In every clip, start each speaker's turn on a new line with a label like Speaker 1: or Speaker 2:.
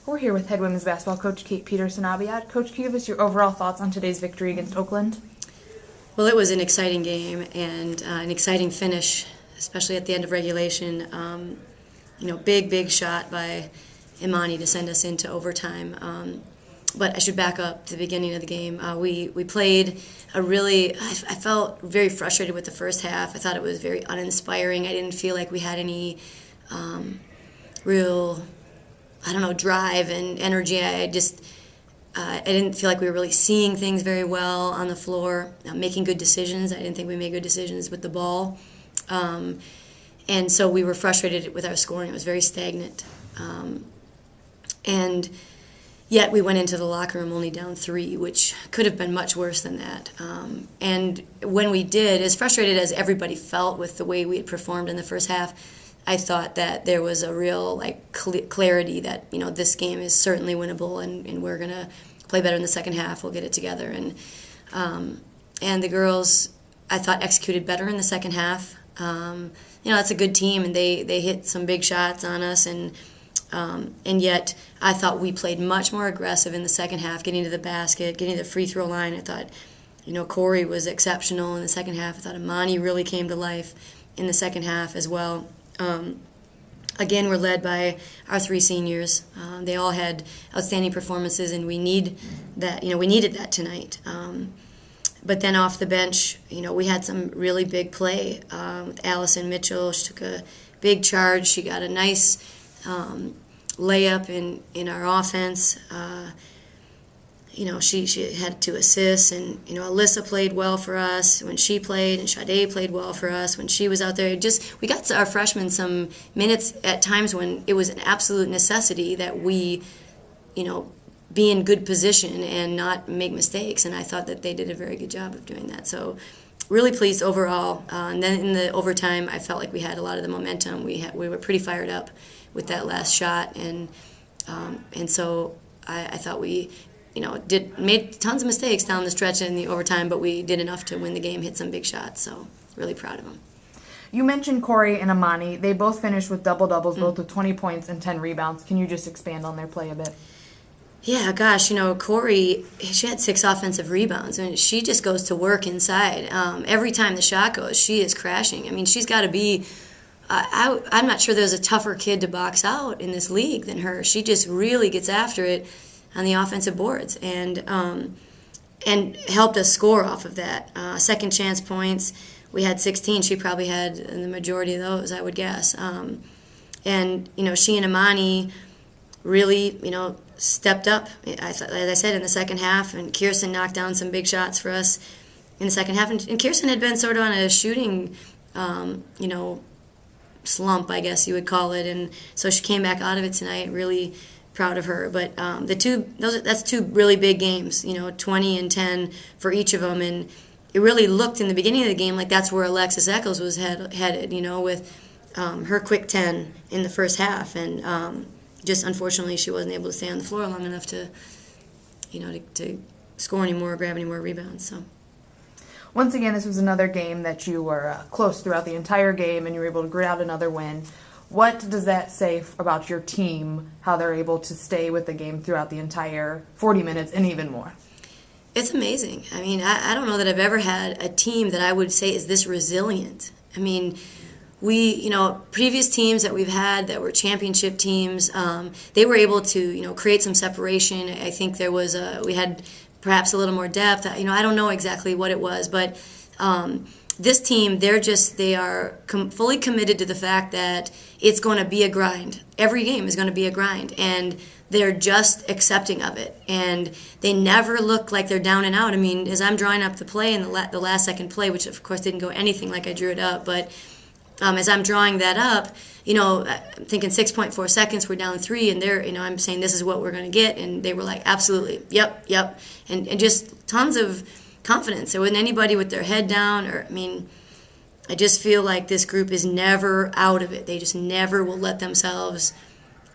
Speaker 1: We're here with head women's basketball coach Peterson Abiad. Coach, can you give us your overall thoughts on today's victory against Oakland?
Speaker 2: Well, it was an exciting game and an exciting finish, especially at the end of regulation. Big shot by Imani to send us into overtime. But I should back up to the beginning of the game. We played I felt very frustrated with the first half. I thought it was very uninspiring. I didn't feel like we had any real, drive and energy. I didn't feel like we were really seeing things very well on the floor, making good decisions. I didn't think we made good decisions with the ball. And so we were frustrated with our scoring. It was very stagnant. And yet we went into the locker room only down 3, which could have been much worse than that. And when we did, as frustrated as everybody felt with the way we had performed in the first half, I thought that there was a real clarity that this game is certainly winnable, and we're gonna play better in the second half. We'll get it together, and the girls, I thought, executed better in the second half. That's a good team, and they hit some big shots on us, and yet I thought we played much more aggressive in the second half, getting to the basket, getting to the free throw line. I thought, Corey was exceptional in the second half. I thought Imani really came to life in the second half as well. Again, we're led by our 3 seniors. They all had outstanding performances, and we need that. We needed that tonight. But then off the bench, we had some really big play with Allison Mitchell. She took a big charge. She got a nice layup in our offense. She had 2 assists, and Alyssa played well for us when she played, and Sade played well for us when she was out there. We got our freshmen some minutes at times when it was an absolute necessity that we, be in good position and not make mistakes, and I thought that they did a very good job of doing that. So really pleased overall. And then in the overtime, I felt like we had a lot of the momentum. We were pretty fired up with that last shot, and so I thought we made tons of mistakes down the stretch in the overtime, but we did enough to win the game, hit some big shots, so really proud of them.
Speaker 1: You mentioned Corey and Imani. They both finished with double-doubles, both with 20 points and 10 rebounds. Can you just expand on their play a bit?
Speaker 2: Yeah, gosh, Corey, she had 6 offensive rebounds, and she just goes to work inside. Every time the shot goes, she is crashing. I mean, she's got to be, I'm not sure there's a tougher kid to box out in this league than her. She just really gets after it on the offensive boards, and helped us score off of that. Second chance points, we had 16. She probably had the majority of those, I would guess. And she and Imani really, stepped up. As I said, in the second half, and Kirsten knocked down some big shots for us in the second half. And Kirsten had been sort of on a shooting, slump, I guess you would call it, and so she came back out of it tonight. Really proud of her. But that's 2 really big games, 20 and 10 for each of them, and it really looked in the beginning of the game like that's where Alexis Eccles was headed, with her quick 10 in the first half, and just unfortunately she wasn't able to stay on the floor long enough to score any more or grab any more rebounds. So
Speaker 1: once again, this was another game that you were close throughout the entire game, and you were able to grit out another win. What does that say about your team, how they're able to stay with the game throughout the entire 40 minutes and even more?
Speaker 2: It's amazing. I mean, I don't know that I've ever had a team that I would say is this resilient. I mean, we, previous teams that we've had that were championship teams, they were able to, create some separation. I think we had perhaps a little more depth. I don't know exactly what it was, but this team, they are fully committed to the fact that it's going to be a grind. Every game is going to be a grind, and they're just accepting of it. And they never look like they're down and out. I mean, as I'm drawing up the play in the last second play, which of course didn't go anything like I drew it up, but as I'm drawing that up, I'm thinking 6.4 seconds, we're down 3, and I'm saying this is what we're going to get, and they were like, absolutely, yep, and just tons of confidence. There wasn't anybody with their head down, I just feel like this group is never out of it. They just never will let themselves,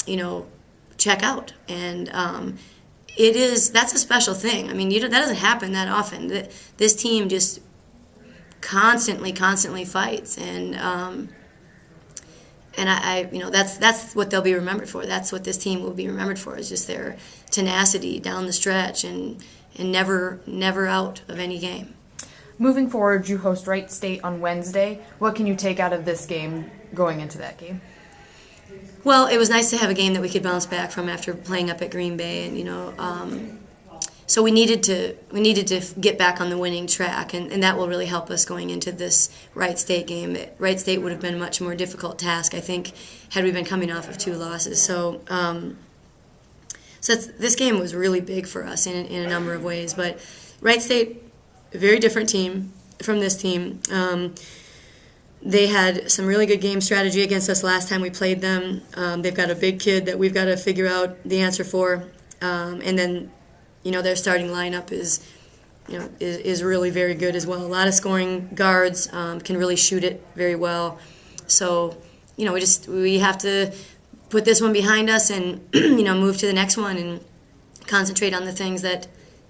Speaker 2: check out. And that's a special thing. I mean, that doesn't happen that often. This team just constantly fights, and and that's what they'll be remembered for. That's what this team will be remembered for, is just their tenacity down the stretch and never out of any game.
Speaker 1: Moving forward, you host Wright State on Wednesday. What can you take out of this game going into that game?
Speaker 2: Well, it was nice to have a game that we could bounce back from after playing up at Green Bay, and so we needed to get back on the winning track, and that will really help us going into this Wright State game. Wright State would have been a much more difficult task, I think, had we been coming off of 2 losses. So this game was really big for us in a number of ways. But Wright State, a very different team from this team. They had some really good game strategy against us last time we played them. They've got a big kid that we've got to figure out the answer for, and then their starting lineup is really very good as well. A lot of scoring guards, can really shoot it very well. So we have to put this one behind us and move to the next one and concentrate on the things that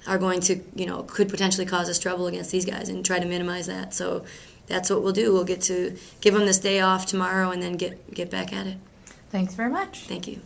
Speaker 2: are going to could potentially cause us trouble against these guys and try to minimize that. So that's what we'll do. We'll get to give them this day off tomorrow and then get back at it.
Speaker 1: Thanks very much.
Speaker 2: Thank you.